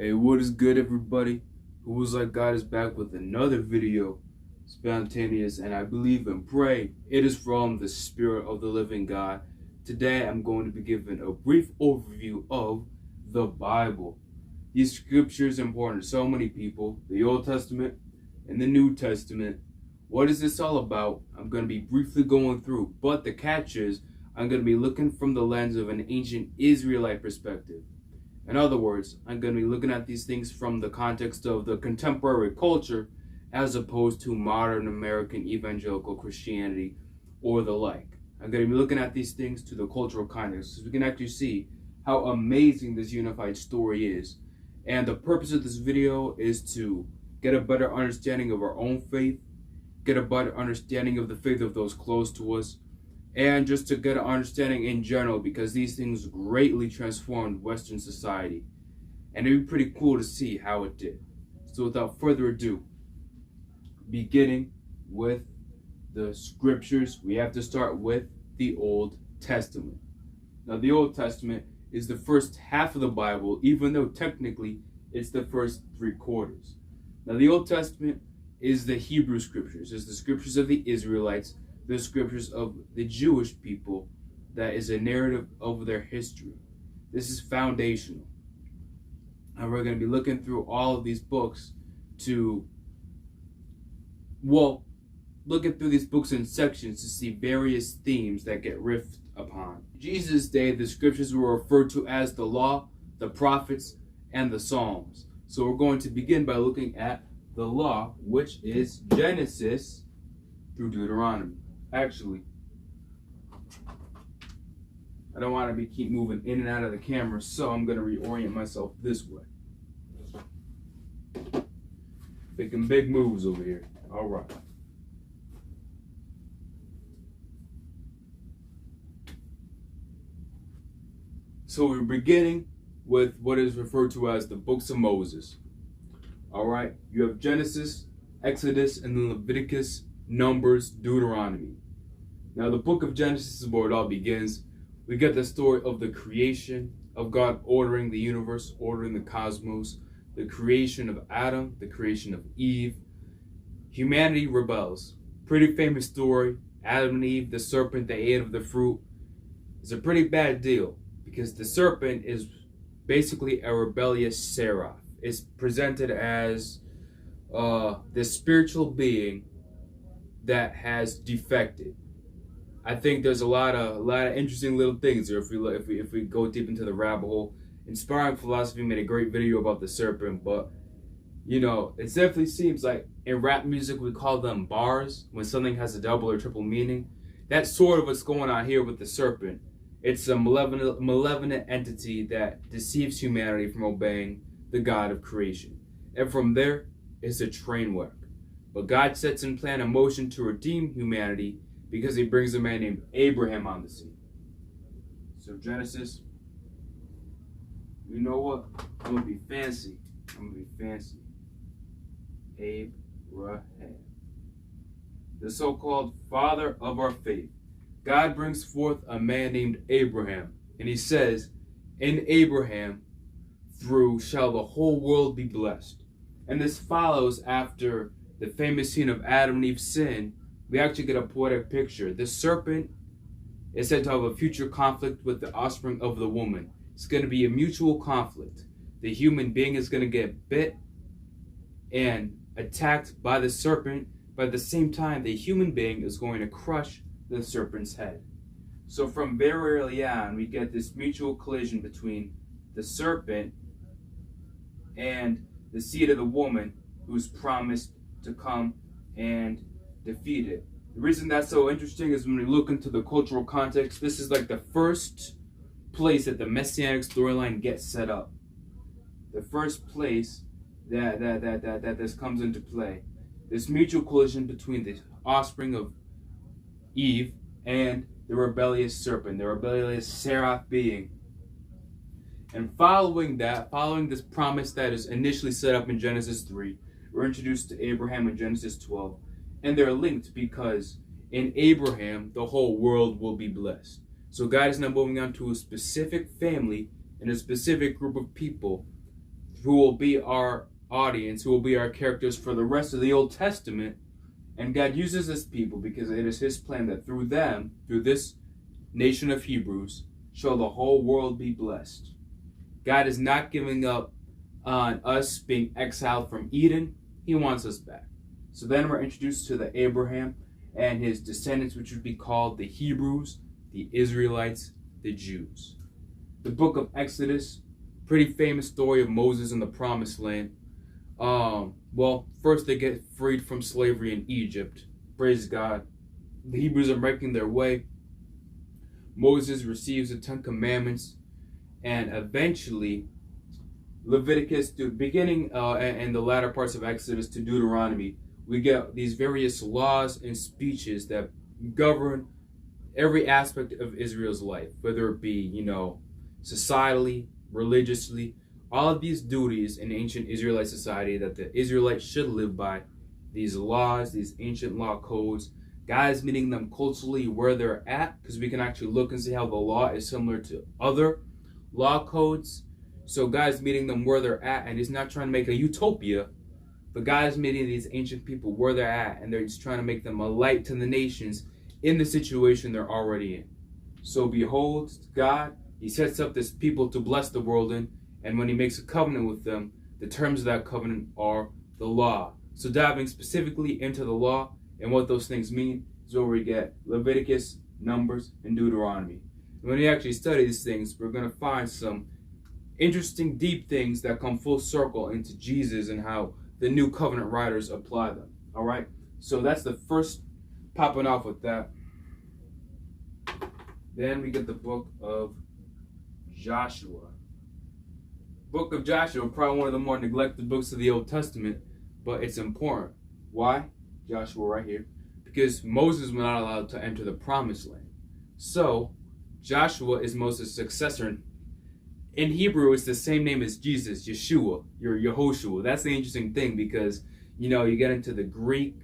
Hey, what is good, everybody? Who was like God is back with another video, spontaneous, and I believe and pray it is from the Spirit of the living God. Today, I'm going to be giving a brief overview of the Bible. These scriptures are important to so many people, the Old Testament and the New Testament. What is this all about? I'm going to be briefly going through, but the catch is I'm going to be looking from the lens of an ancient Israelite perspective. In other words, I'm going to be looking at these things from the context of the contemporary culture as opposed to modern American evangelical Christianity or the like. I'm going to be looking at these things to the cultural context so we can actually see how amazing this unified story is. And the purpose of this video is to get a better understanding of our own faith, get a better understanding of the faith of those close to us, and just to get an understanding in general, because these things greatly transformed Western society. And it'd be pretty cool to see how it did. So without further ado, beginning with the scriptures, we have to start with the Old Testament. Now, the Old Testament is the first half of the Bible, even though technically it's the first 3/4. Now, the Old Testament is the Hebrew scriptures, it's the scriptures of the Israelites, the scriptures of the Jewish people, that is a narrative of their history. This is foundational. And we're going to be looking through all of these books looking through these books in sections to see various themes that get riffed upon. In Jesus' day, the scriptures were referred to as the law, the prophets, and the Psalms. So we're going to begin by looking at the law, which is Genesis through Deuteronomy. Actually, I don't want to keep moving in and out of the camera, so I'm going to reorient myself this way. Making big moves over here. All right. So we're beginning with what is referred to as the books of Moses. All right. You have Genesis, Exodus, and then Leviticus, Numbers, Deuteronomy. Now, the book of Genesis is where it all begins. We get the story of the creation, of God ordering the universe, ordering the cosmos, the creation of Adam, the creation of Eve. Humanity rebels. Pretty famous story. Adam and Eve, the serpent, they ate of the fruit. It's a pretty bad deal because the serpent is basically a rebellious seraph. It's presented as this spiritual being that has defected. I think there's a lot of interesting little things here if we go deep into the rabbit hole. Inspiring Philosophy made a great video about the serpent, but you know, it definitely seems like in rap music we call them bars when something has a double or triple meaning. That's sort of what's going on here with the serpent. It's a malevolent entity that deceives humanity from obeying the God of creation. And from there, it's a train wreck. But God sets in plan a motion to redeem humanity because he brings a man named Abraham on the scene. So Genesis, you know what? I'm going to be fancy. Abraham, the so-called father of our faith. God brings forth a man named Abraham, and he says, in Abraham through shall the whole world be blessed. And this follows after the famous scene of Adam and Eve's sin. We actually get a poetic picture. The serpent is said to have a future conflict with the offspring of the woman. It's going to be a mutual conflict. The human being is going to get bit and attacked by the serpent, but at the same time, the human being is going to crush the serpent's head. So from very early on, we get this mutual collision between the serpent and the seed of the woman who's promised to come and defeat it. The reason that's so interesting is when we look into the cultural context, this is like the first place that the messianic storyline gets set up. The first place that this comes into play. This mutual collision between the offspring of Eve and the rebellious serpent, the rebellious seraph being. And following this promise that is initially set up in Genesis 3, we're introduced to Abraham in Genesis 12. And they're linked because in Abraham, the whole world will be blessed. So God is now moving on to a specific family and a specific group of people who will be our audience, who will be our characters for the rest of the Old Testament. And God uses this people because it is his plan that through them, through this nation of Hebrews, shall the whole world be blessed. God is not giving up on us being exiled from Eden. He wants us back. So then we're introduced to the Abraham and his descendants, which would be called the Hebrews, the Israelites, the Jews. The book of Exodus, pretty famous story of Moses in the Promised Land. Well, first they get freed from slavery in Egypt. Praise God. The Hebrews are making their way. Moses receives the 10 Commandments, and eventually Leviticus, to beginning and the latter parts of Exodus to Deuteronomy, we get these various laws and speeches that govern every aspect of Israel's life, whether it be, societally, religiously, all of these duties in ancient Israelite society that the Israelites should live by, these laws, these ancient law codes. God is meeting them culturally where they're at, because we can actually look and see how the law is similar to other law codes. So God is meeting them where they're at, and he's not trying to make a utopia, but God is meeting these ancient people where they're at, and they're just trying to make them a light to the nations in the situation they're already in. So behold, God, he sets up this people to bless the world in, and when he makes a covenant with them, the terms of that covenant are the law. So diving specifically into the law and what those things mean is where we get Leviticus, Numbers, and Deuteronomy. And when we actually study these things, we're going to find some interesting, deep things that come full circle into Jesus and how the new covenant writers apply them. All right? So that's the first popping off with that. Then we get the book of Joshua. Book of Joshua, probably one of the more neglected books of the Old Testament, but it's important. Why? Joshua right here. Because Moses was not allowed to enter the Promised Land. So, Joshua is Moses' successor. In Hebrew, it's the same name as Jesus, Yeshua, or Yehoshua. That's the interesting thing because, you get into the Greek,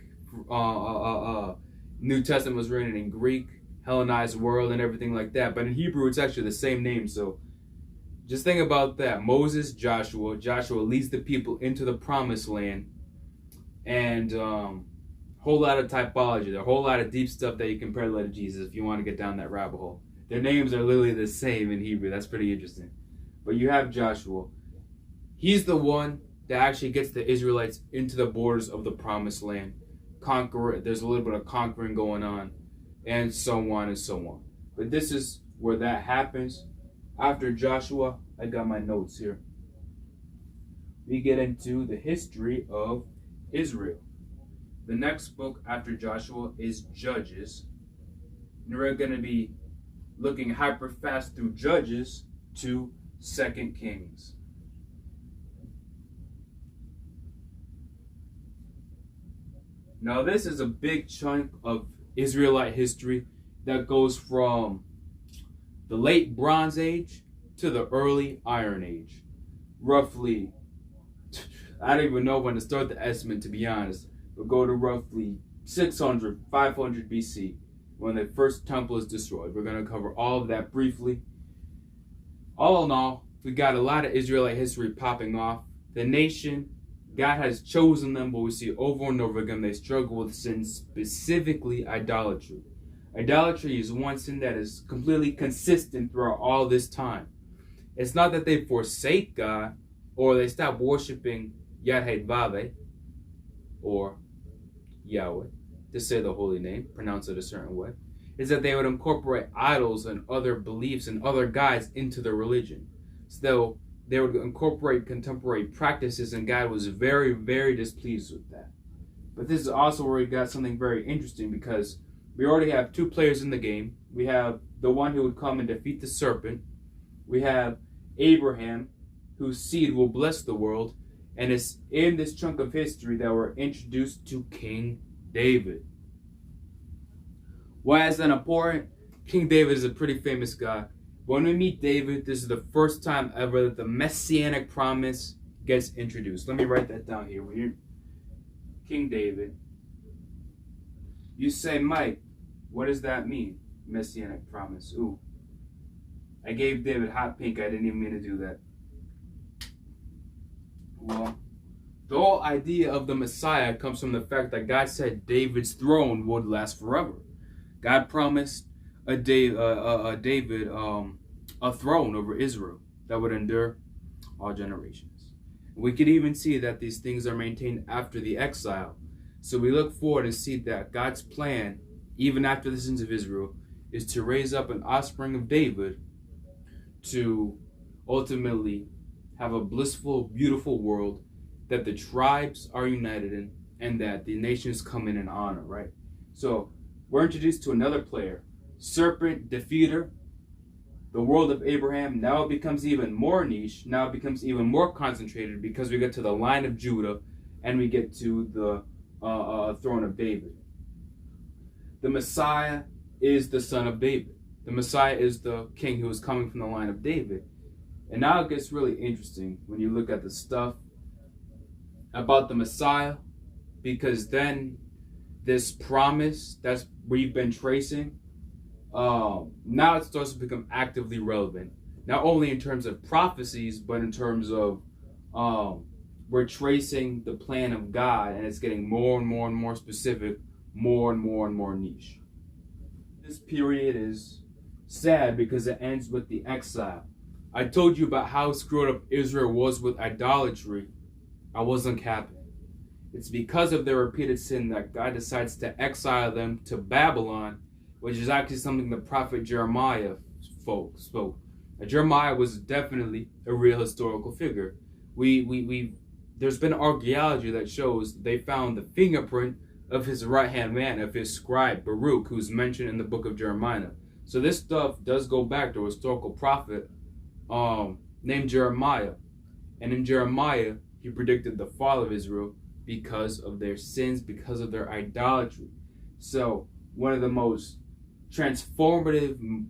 New Testament was written in Greek, Hellenized world and everything like that. But in Hebrew, it's actually the same name. So, just think about that. Moses, Joshua. Joshua leads the people into the Promised Land. And whole lot of typology. There a whole lot of deep stuff that you can parallel to Jesus if you want to get down that rabbit hole. Their names are literally the same in Hebrew. That's pretty interesting. But you have Joshua. He's the one that actually gets the Israelites into the borders of the Promised Land. There's a little bit of conquering going on. And so on and so on. But this is where that happens. After Joshua, I got my notes here. We get into the history of Israel. The next book after Joshua is Judges. And we're going to be looking hyper fast through Judges to 2 Kings. Now this is a big chunk of Israelite history that goes from the late Bronze Age to the early Iron Age. Roughly, I don't even know when to start the estimate, to be honest, but go to roughly 600, 500 BC when the first temple is destroyed. We're going to cover all of that briefly. All in all, we got a lot of Israelite history popping off. The nation, God has chosen them, but we see over and over again they struggle with sin, specifically idolatry. Idolatry is one sin that is completely consistent throughout all this time. It's not that they forsake God or they stop worshiping Yahweh or Yahweh, to say the holy name, pronounce it a certain way. Is that they would incorporate idols and other beliefs and other gods into their religion. So they would incorporate contemporary practices, and God was very, very displeased with that. But this is also where we got something very interesting, because we already have two players in the game. We have the one who would come and defeat the serpent. We have Abraham, whose seed will bless the world. And it's in this chunk of history that we're introduced to King David. Why is that important? King David is a pretty famous guy. When we meet David, this is the first time ever that the messianic promise gets introduced. Let me write that down here. King David. You say, Mike, what does that mean? Messianic promise. Ooh. I gave David hot pink. I didn't even mean to do that. Well, the whole idea of the Messiah comes from the fact that God said David's throne would last forever. God promised David a throne over Israel that would endure all generations. We could even see that these things are maintained after the exile. So we look forward and see that God's plan, even after the sins of Israel, is to raise up an offspring of David to ultimately have a blissful, beautiful world that the tribes are united in and that the nations come in and honor, right? So we're introduced to another player, Serpent Defeater. The world of Abraham, now it becomes even more niche, now it becomes even more concentrated because we get to the line of Judah and we get to the throne of David. The Messiah is the son of David. The Messiah is the king who is coming from the line of David. And now it gets really interesting when you look at the stuff about the Messiah, because then this promise that's we've been tracing, now it starts to become actively relevant. Not only in terms of prophecies, but in terms of we're tracing the plan of God, and it's getting more and more and more specific, more and more and more niche. This period is sad because it ends with the exile. I told you about how screwed up Israel was with idolatry. I wasn't capping. It's because of their repeated sin that God decides to exile them to Babylon, which is actually something the prophet Jeremiah spoke. Jeremiah was definitely a real historical figure. There's been archaeology that shows they found the fingerprint of his right-hand man, of his scribe Baruch, who's mentioned in the book of Jeremiah. So this stuff does go back to a historical prophet named Jeremiah. And in Jeremiah, he predicted the fall of Israel because of their sins, because of their idolatry. So one of the most transformative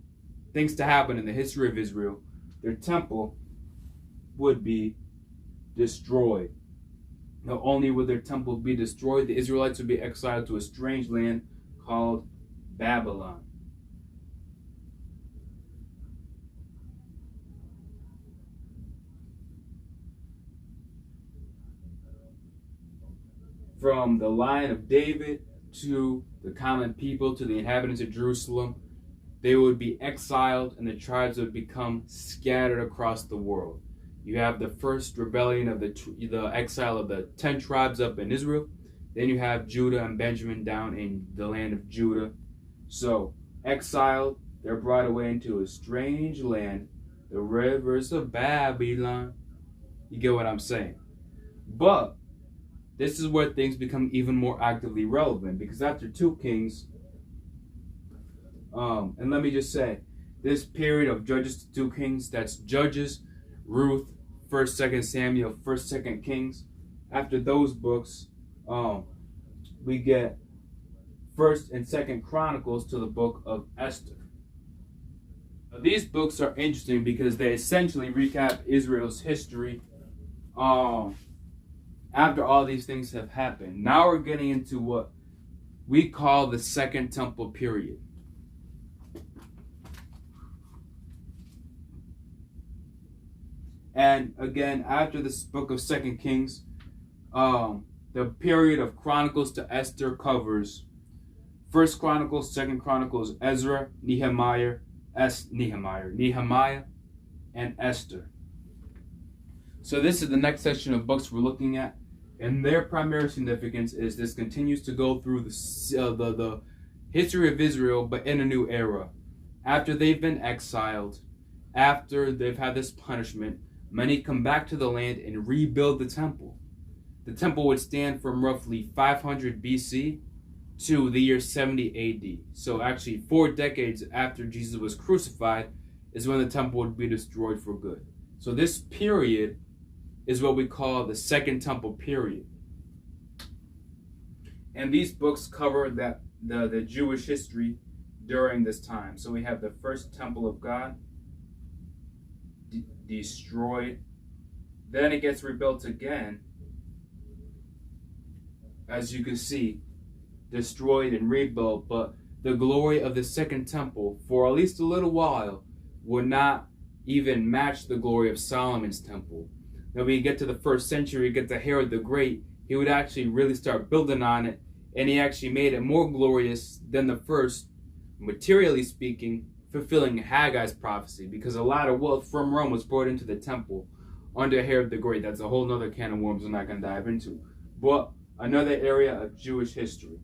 things to happen in the history of Israel, their temple would be destroyed. Not only would their temple be destroyed, the Israelites would be exiled to a strange land called Babylon. From the line of David to the common people, to the inhabitants of Jerusalem, they would be exiled and the tribes would become scattered across the world. You have the first rebellion of the exile of the 10 tribes up in Israel. Then you have Judah and Benjamin down in the land of Judah. So, exiled, they're brought away into a strange land, the rivers of Babylon. You get what I'm saying? But this is where things become even more actively relevant, because after 2 kings, and let me just say, this period of Judges to 2 kings, that's Judges, Ruth, 1st, 2nd Samuel, 1st, 2nd Kings. After those books, we get 1st and 2nd Chronicles to the book of Esther. Now, these books are interesting because they essentially recap Israel's history after all these things have happened. Now we're getting into what we call the Second Temple period. And again, after this book of 2nd Kings, the period of Chronicles to Esther covers 1st Chronicles, 2nd Chronicles, Ezra, Nehemiah, and Esther. So this is the next section of books we're looking at, and their primary significance is this continues to go through the history of Israel, but in a new era. After they've been exiled, after they've had this punishment, many come back to the land and rebuild the temple. The temple would stand from roughly 500 BC to the year 70 AD. So actually 4 decades after Jesus was crucified is when the temple would be destroyed for good. So this period is what we call the Second Temple period. And these books cover the Jewish history during this time. So we have the first temple of God destroyed. Then it gets rebuilt again. As you can see, destroyed and rebuilt, but the glory of the Second Temple, for at least a little while, would not even match the glory of Solomon's temple. Then we get to the 1st century, get to Herod the Great, he would actually really start building on it, and he actually made it more glorious than the first, materially speaking, fulfilling Haggai's prophecy, because a lot of wealth from Rome was brought into the temple under Herod the Great. That's a whole nother can of worms I'm not going to dive into. But another area of Jewish history.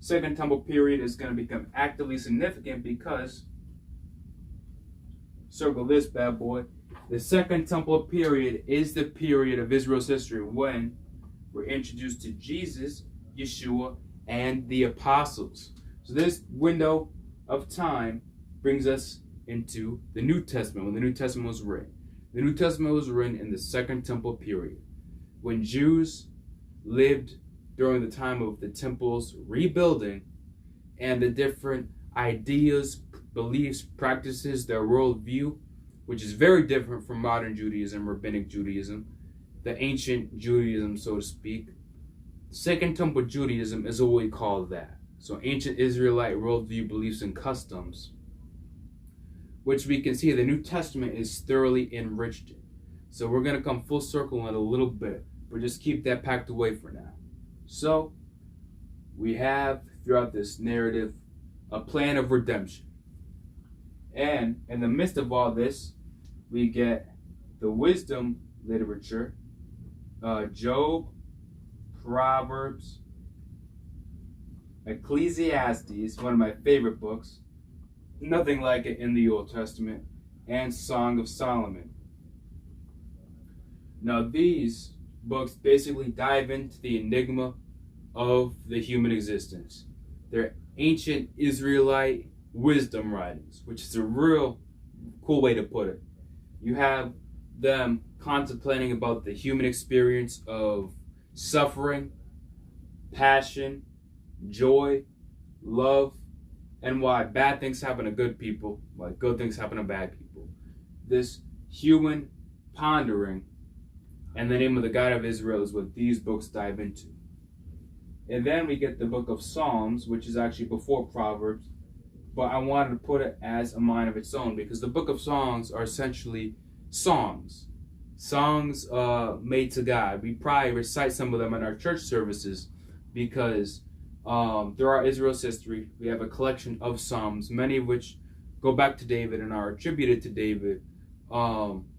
Second Temple period is going to become actively significant because, circle this bad boy, the Second Temple period is the period of Israel's history when we're introduced to Jesus, Yeshua, and the apostles. So this window of time brings us into the New Testament, when the New Testament was written. The New Testament was written in the Second Temple period, when Jews lived during the time of the temple's rebuilding, and the different ideas, beliefs, practices, their worldview, which is very different from modern Judaism, rabbinic Judaism, the ancient Judaism, so to speak. Second Temple Judaism is what we call that. So ancient Israelite worldview, beliefs, and customs, which we can see the New Testament is thoroughly enriched in. So we're going to come full circle in a little bit, but just keep that packed away for now. So we have throughout this narrative a plan of redemption. And in the midst of all this, we get the wisdom literature, Job, Proverbs, Ecclesiastes, one of my favorite books, nothing like it in the Old Testament, and Song of Solomon. Now these books basically dive into the enigma of the human existence. They're ancient Israelite wisdom writings, which is a real cool way to put it. You have them contemplating about the human experience of suffering, passion, joy, love, and why bad things happen to good people, why good things happen to bad people. This human pondering and the name of the God of Israel is what these books dive into. And then we get the book of Psalms, which is actually before Proverbs, but I wanted to put it as a mind of its own because the book of Songs are essentially songs made to God. We probably recite some of them in our church services because throughout Israel's history, we have a collection of Psalms, many of which go back to David and are attributed to David,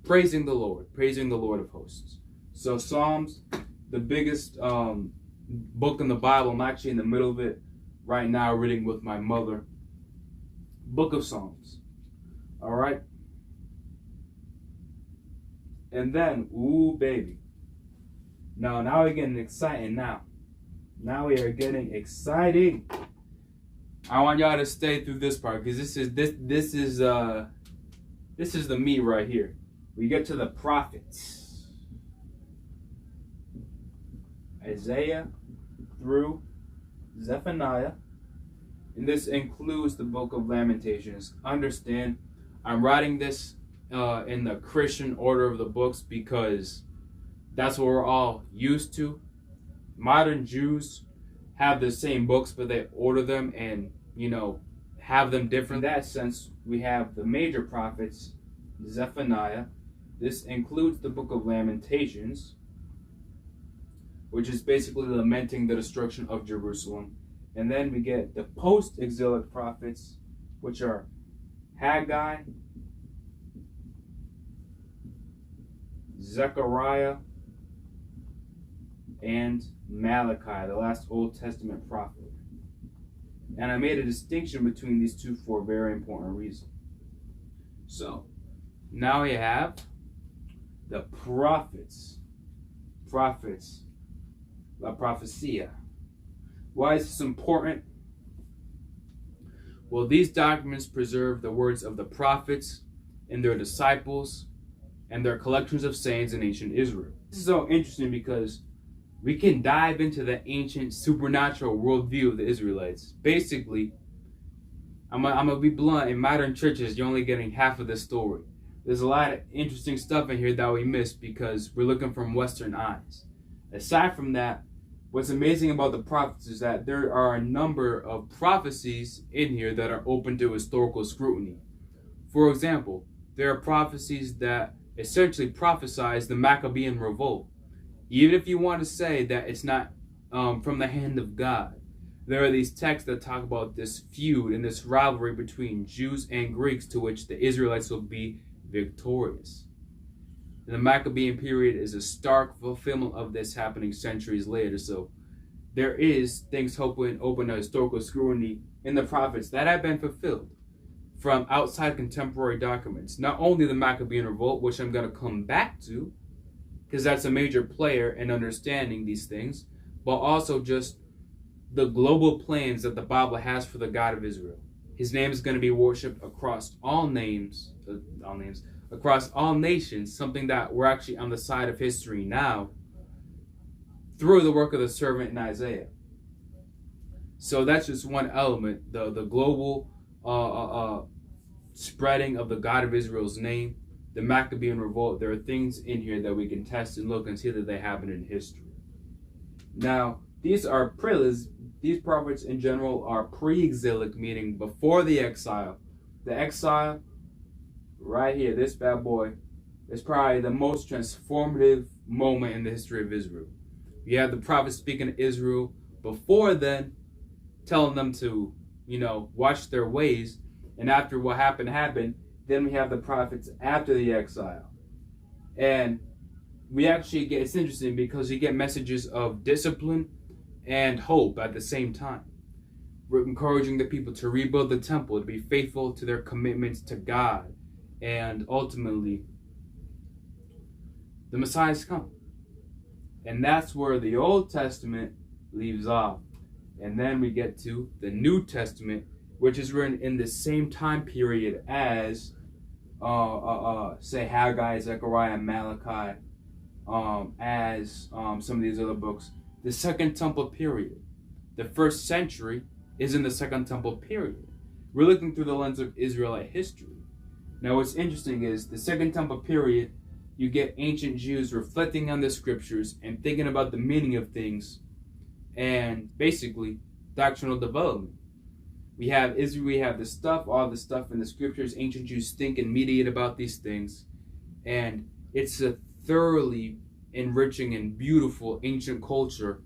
praising the Lord of hosts. So Psalms, the biggest book in the Bible. I'm actually in the middle of it right now, reading with my mother. Book of Psalms. All right. And then, ooh, baby. Now we're getting exciting now. Now we are getting exciting. I want y'all to stay through this part because this is the meat right here. We get to the prophets. Isaiah through Zephaniah. And this includes the book of Lamentations. Understand, I'm writing this in the Christian order of the books because that's what we're all used to. Modern Jews have the same books, but they order them and, have them different. In that sense, we have the major prophets, Zephaniah. This includes the book of Lamentations, which is basically lamenting the destruction of Jerusalem. And then we get the post-exilic prophets, which are Haggai, Zechariah, and Malachi, the last Old Testament prophet. And I made a distinction between these two for a very important reason. So, now we have the prophets. Prophets. La Prophecia. Why is this important? Well, these documents preserve the words of the prophets and their disciples and their collections of sayings in ancient Israel. This is so interesting because we can dive into the ancient supernatural worldview of the Israelites. Basically, I'm gonna be blunt, in modern churches, you're only getting half of the story. There's a lot of interesting stuff in here that we miss because we're looking from Western eyes. Aside from that, what's amazing about the prophets is that there are a number of prophecies in here that are open to historical scrutiny. For example, there are prophecies that essentially prophesies the Maccabean revolt. Even if you want to say that it's not from the hand of God, there are these texts that talk about this feud and this rivalry between Jews and Greeks, to which the Israelites will be victorious. And the Maccabean period is a stark fulfillment of this happening centuries later. So there is things open to historical scrutiny in the prophets that have been fulfilled from outside contemporary documents. Not only the Maccabean revolt, which I'm going to come back to, because that's a major player in understanding these things, but also just the global plans that the Bible has for the God of Israel. His name is going to be worshipped across all nations, across all nations, something that we're actually on the side of history now through the work of the servant in Isaiah. So that's just one element, the global spreading of the God of Israel's name, the Maccabean revolt. There are things in here that we can test and look and see that they happened in history. Now, these prophets in general are pre-exilic, meaning before the exile. The exile, right here, this bad boy, is probably the most transformative moment in the history of Israel. You have the prophets speaking to Israel before then, telling them to, watch their ways. And after what happened, then we have the prophets after the exile. And we actually get, it's interesting because you get messages of discipline and hope at the same time. We're encouraging the people to rebuild the temple, to be faithful to their commitments to God. And ultimately, the Messiah's come. And that's where the Old Testament leaves off. And then we get to the New Testament, which is written in the same time period as, say, Haggai, Zechariah, and Malachi, as some of these other books. The Second Temple period. The first century is in the Second Temple period. We're looking through the lens of Israelite history. Now, what's interesting is the Second Temple period, you get ancient Jews reflecting on the scriptures and thinking about the meaning of things and basically doctrinal development. We have Israel, we have all the stuff in the scriptures. Ancient Jews think and mediate about these things. And it's a thoroughly enriching and beautiful ancient culture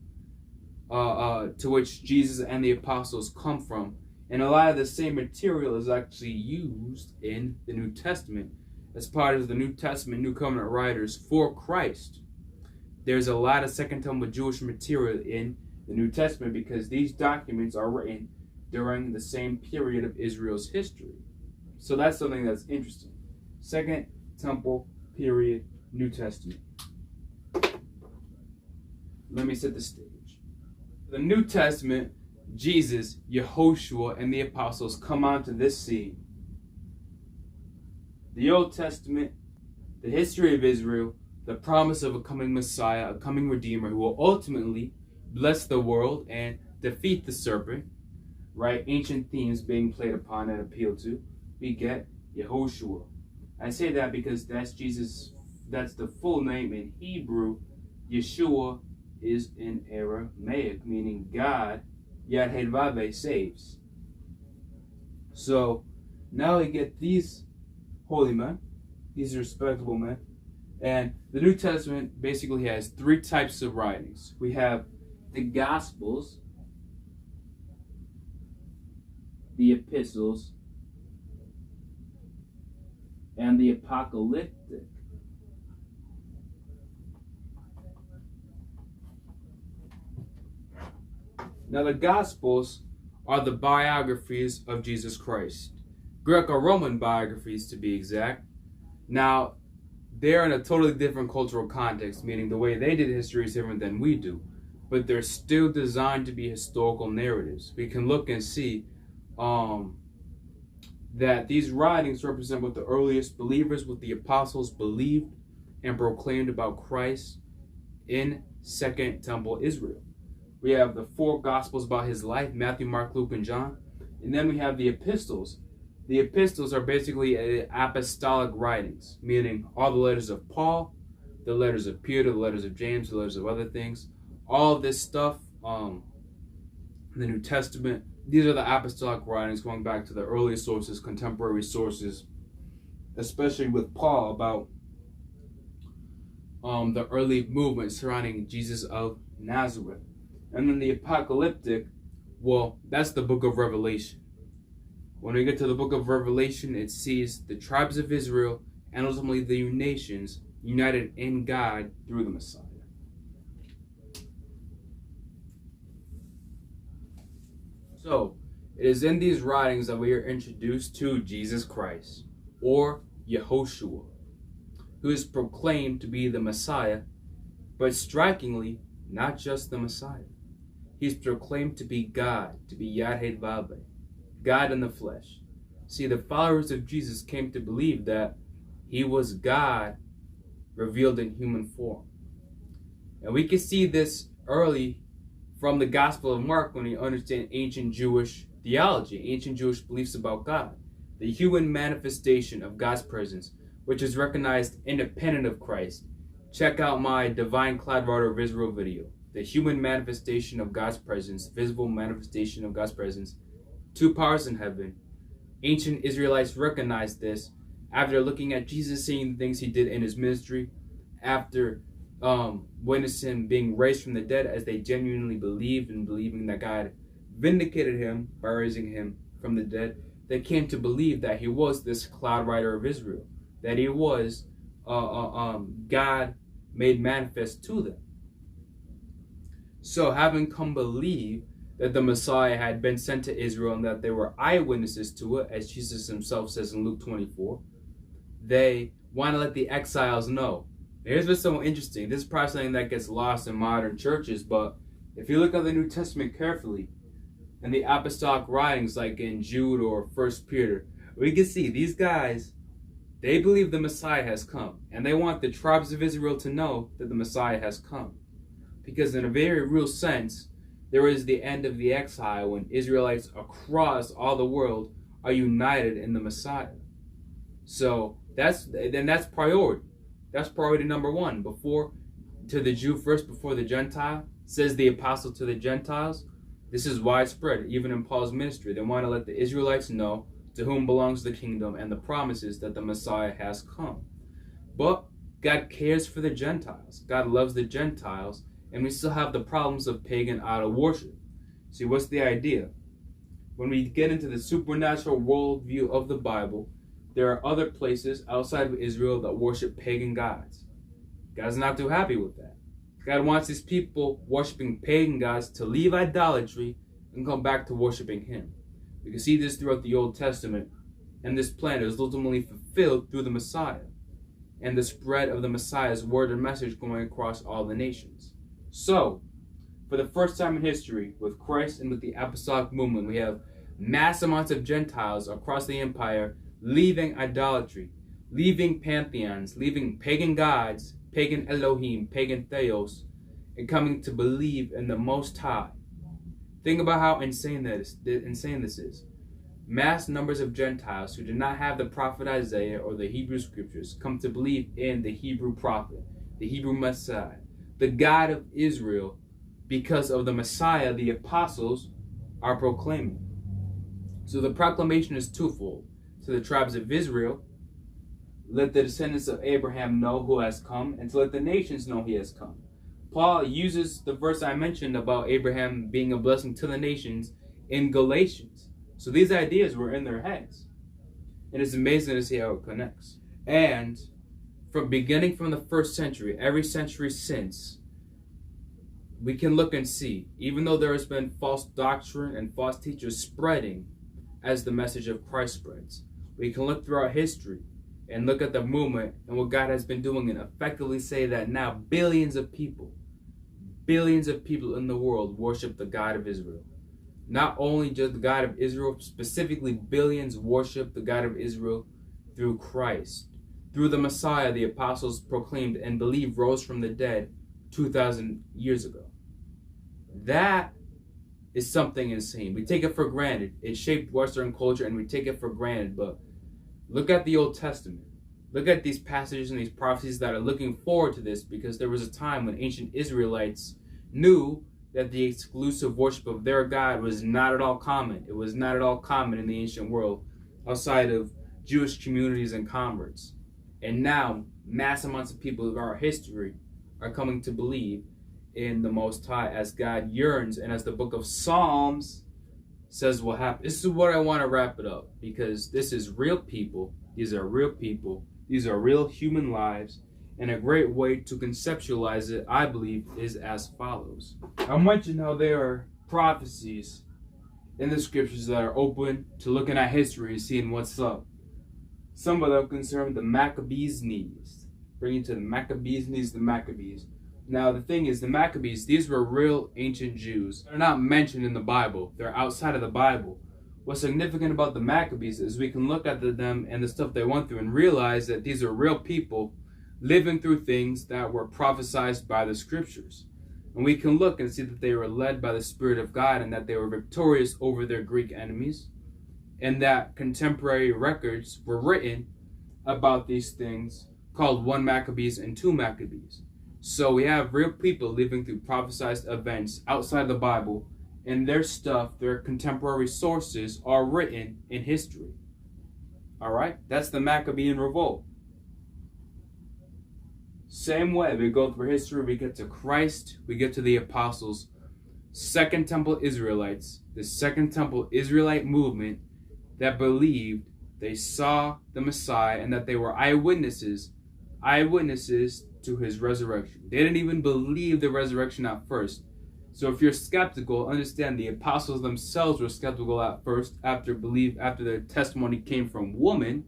to which Jesus and the apostles come from. And a lot of the same material is actually used in the New Testament as part of the New Testament, New Covenant writers for Christ. There's a lot of Second Temple Jewish material in the New Testament because these documents are written during the same period of Israel's history. So that's something that's interesting. Second Temple period, New Testament. Let me set the stage. The New Testament, Jesus, Yehoshua, and the apostles come onto this scene. The Old Testament, the history of Israel, the promise of a coming Messiah, a coming Redeemer who will ultimately bless the world and defeat the serpent, right? Ancient themes being played upon and appealed to. We get Yehoshua. I say that because that's Jesus, that's the full name in Hebrew. Yeshua is in Aramaic, meaning God, Yad He Vav, saves. So now we get these holy men, these respectable men, and the New Testament basically has three types of writings. We have the Gospels, the Epistles, and the Apocalyptic. Now, the Gospels are the biographies of Jesus Christ. Greco-Roman biographies, to be exact. Now, they're in a totally different cultural context, meaning the way they did history is different than we do. But they're still designed to be historical narratives. We can look and see that these writings represent what the earliest believers, what the apostles believed and proclaimed about Christ in Second Temple Israel. We have the four Gospels about his life, Matthew, Mark, Luke, and John. And then we have the epistles. The epistles are basically apostolic writings, meaning all the letters of Paul, the letters of Peter, the letters of James, the letters of other things. All of this stuff, the New Testament, these are the apostolic writings going back to the earliest sources, contemporary sources, especially with Paul about the early movement surrounding Jesus of Nazareth. And then the apocalyptic, well, that's the book of Revelation. When we get to the book of Revelation, it sees the tribes of Israel and ultimately the nations united in God through the Messiah. So, it is in these writings that we are introduced to Jesus Christ, or Yehoshua, who is proclaimed to be the Messiah, but strikingly, not just the Messiah. He's proclaimed to be God, to be Yad-Heh-Vaveh, God in the flesh. See, the followers of Jesus came to believe that he was God revealed in human form. And we can see this early from the Gospel of Mark when we understand ancient Jewish theology, ancient Jewish beliefs about God, the human manifestation of God's presence, which is recognized independent of Christ. Check out my Divine Cloud Rider of Israel video. The human manifestation of God's presence, visible manifestation of God's presence, two powers in heaven. Ancient Israelites recognized this after looking at Jesus saying the things he did in his ministry, after witnessing being raised from the dead, as they genuinely believed and believing that God vindicated him by raising him from the dead. They came to believe that he was this cloud rider of Israel, that he was God made manifest to them. So having come believe that the Messiah had been sent to Israel and that they were eyewitnesses to it, as Jesus himself says in Luke 24, they want to let the exiles know. Here's what's so interesting. This is probably something that gets lost in modern churches, but if you look at the New Testament carefully, and the apostolic writings like in Jude or 1 Peter, we can see these guys, they believe the Messiah has come, and they want the tribes of Israel to know that the Messiah has come. Because in a very real sense, there is the end of the exile when Israelites across all the world are united in the Messiah. So that's priority. That's priority number one. Before, to the Jew first, before the Gentile, says the apostle to the Gentiles. This is widespread, even in Paul's ministry. They want to let the Israelites know to whom belongs the kingdom and the promises that the Messiah has come. But God cares for the Gentiles. God loves the Gentiles, and we still have the problems of pagan idol worship. See, what's the idea? When we get into the supernatural worldview of the Bible, there are other places outside of Israel that worship pagan gods. God's not too happy with that. God wants his people worshiping pagan gods to leave idolatry and come back to worshiping him. We can see this throughout the Old Testament, and this plan is ultimately fulfilled through the Messiah and the spread of the Messiah's word and message going across all the nations. So, for the first time in history, with Christ and with the apostolic movement, we have mass amounts of Gentiles across the empire leaving idolatry, leaving pantheons, leaving pagan gods, pagan Elohim, pagan Theos, and coming to believe in the Most High. Think about how insane this is. Mass numbers of Gentiles who did not have the prophet Isaiah or the Hebrew scriptures come to believe in the Hebrew prophet, the Hebrew Messiah, the God of Israel, because of the Messiah the apostles are proclaiming. So the proclamation is twofold. To the tribes of Israel, let the descendants of Abraham know who has come, and to let the nations know he has come. Paul uses the verse I mentioned about Abraham being a blessing to the nations in Galatians. So these ideas were in their heads. And it's amazing to see how it connects. And from beginning from the first century, every century since, we can look and see, even though there has been false doctrine and false teachers spreading as the message of Christ spreads, we can look throughout history and look at the movement and what God has been doing and effectively say that now billions of people in the world worship the God of Israel. Not only just the God of Israel, specifically billions worship the God of Israel through Christ, through the Messiah the apostles proclaimed and believed rose from the dead 2,000 years ago. That is something insane. We take it for granted. It shaped Western culture and we take it for granted, but look at the Old Testament. Look at these passages and these prophecies that are looking forward to this, because there was a time when ancient Israelites knew that the exclusive worship of their God was not at all common. It was not at all common in the ancient world outside of Jewish communities and converts. And now mass amounts of people of our history are coming to believe in the Most High as God yearns and as the book of Psalms says will happen. This is what I want to wrap it up, because this is real people. These are real people. These are real human lives. And a great way to conceptualize it, I believe, is as follows. I mentioned how there are prophecies in the scriptures that are open to looking at history and seeing what's up. Some of them concern the Maccabees' knees. Bringing to the Maccabees' knees, the Maccabees. Now, the thing is, the Maccabees, these were real ancient Jews. They're not mentioned in the Bible. They're outside of the Bible. What's significant about the Maccabees is we can look at them and the stuff they went through and realize that these are real people living through things that were prophesied by the scriptures. And we can look and see that they were led by the Spirit of God and that they were victorious over their Greek enemies, and that contemporary records were written about these things called 1 Maccabees and 2 Maccabees. So we have real people living through prophesied events outside the Bible, and their stuff, their contemporary sources are written in history. Alright? That's the Maccabean revolt. Same way, we go through history, we get to Christ, we get to the apostles, Second Temple Israelites, the Second Temple Israelite movement that believed they saw the Messiah and that they were eyewitnesses to his resurrection. They didn't even believe the resurrection at first. So if you're skeptical, understand the apostles themselves were skeptical at first after their testimony came from woman,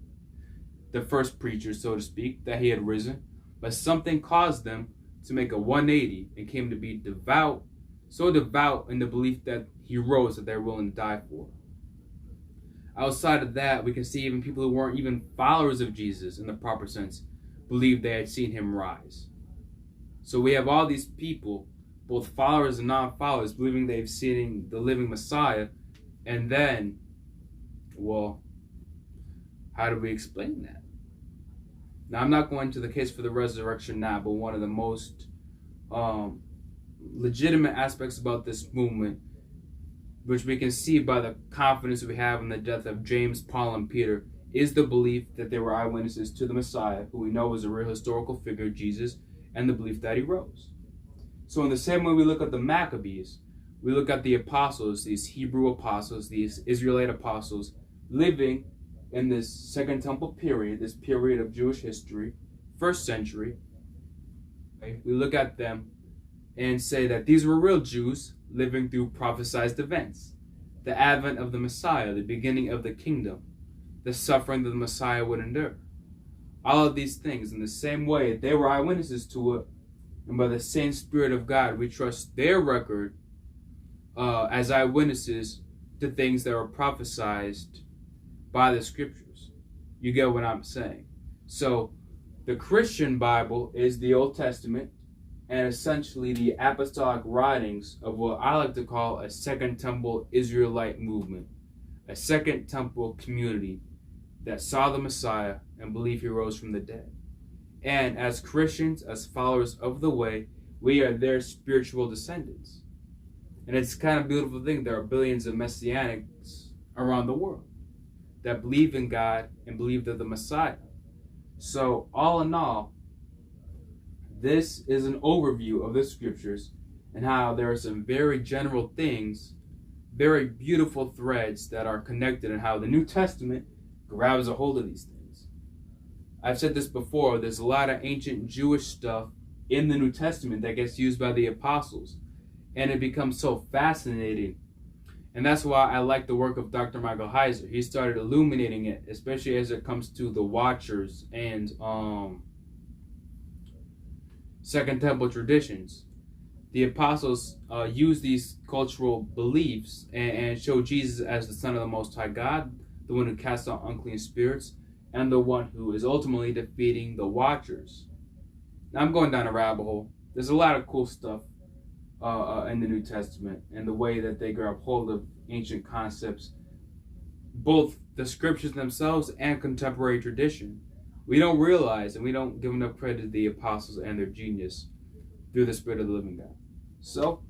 the first preacher, so to speak, that he had risen. But something caused them to make a 180 and came to be devout, so devout in the belief that he rose that they're willing to die for. Outside of that, we can see even people who weren't even followers of Jesus in the proper sense believed they had seen him rise. So we have all these people, both followers and non-followers, believing they've seen the living Messiah. And then, well, how do we explain that? Now, I'm not going to the case for the resurrection now, but one of the most legitimate aspects about this movement, which we can see by the confidence we have in the death of James, Paul, and Peter, is the belief that they were eyewitnesses to the Messiah, who we know was a real historical figure, Jesus, and the belief that he rose. So in the same way we look at the Maccabees, we look at the apostles, these Hebrew apostles, these Israelite apostles, living in this Second Temple period, this period of Jewish history, first century. We look at them and say that these were real Jews living through prophesied events. The advent of the Messiah, the beginning of the kingdom, the suffering that the Messiah would endure. All of these things, in the same way, they were eyewitnesses to it, and by the same Spirit of God, we trust their record as eyewitnesses to things that were prophesied by the scriptures. You get what I'm saying? So, the Christian Bible is the Old Testament, and essentially the apostolic writings of what I like to call a Second Temple Israelite movement, a Second Temple community that saw the Messiah and believed he rose from the dead. And as Christians, as followers of the way, we are their spiritual descendants. And it's kind of a beautiful thing. There are billions of Messianics around the world that believe in God and believe they're the Messiah. So all in all, this is an overview of the scriptures and how there are some very general things, very beautiful threads that are connected, and how the New Testament grabs a hold of these things. I've said this before, there's a lot of ancient Jewish stuff in the New Testament that gets used by the apostles, and it becomes so fascinating. And that's why I like the work of Dr. Michael Heiser. He started illuminating it, especially as it comes to the Watchers and Second Temple traditions. The apostles use these cultural beliefs and show Jesus as the Son of the Most High God, the one who casts out unclean spirits, and the one who is ultimately defeating the Watchers. Now I'm going down a rabbit hole. There's a lot of cool stuff in the New Testament and the way that they grab hold of ancient concepts, both the scriptures themselves and contemporary tradition. We don't realize and we don't give enough credit to the apostles and their genius through the Spirit of the living God. So,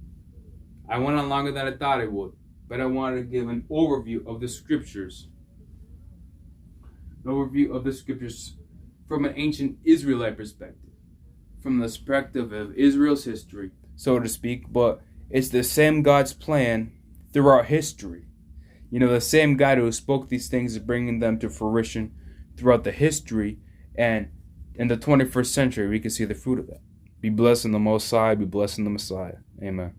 I went on longer than I thought I would, but I wanted to give an overview of the scriptures. An overview of the scriptures from an ancient Israelite perspective, from the perspective of Israel's history, so to speak, but it's the same God's plan throughout history. You know, the same God who spoke these things is bringing them to fruition throughout the history, and in the 21st century, we can see the fruit of that. Be blessed in the Most High, be blessed in the Messiah. Amen.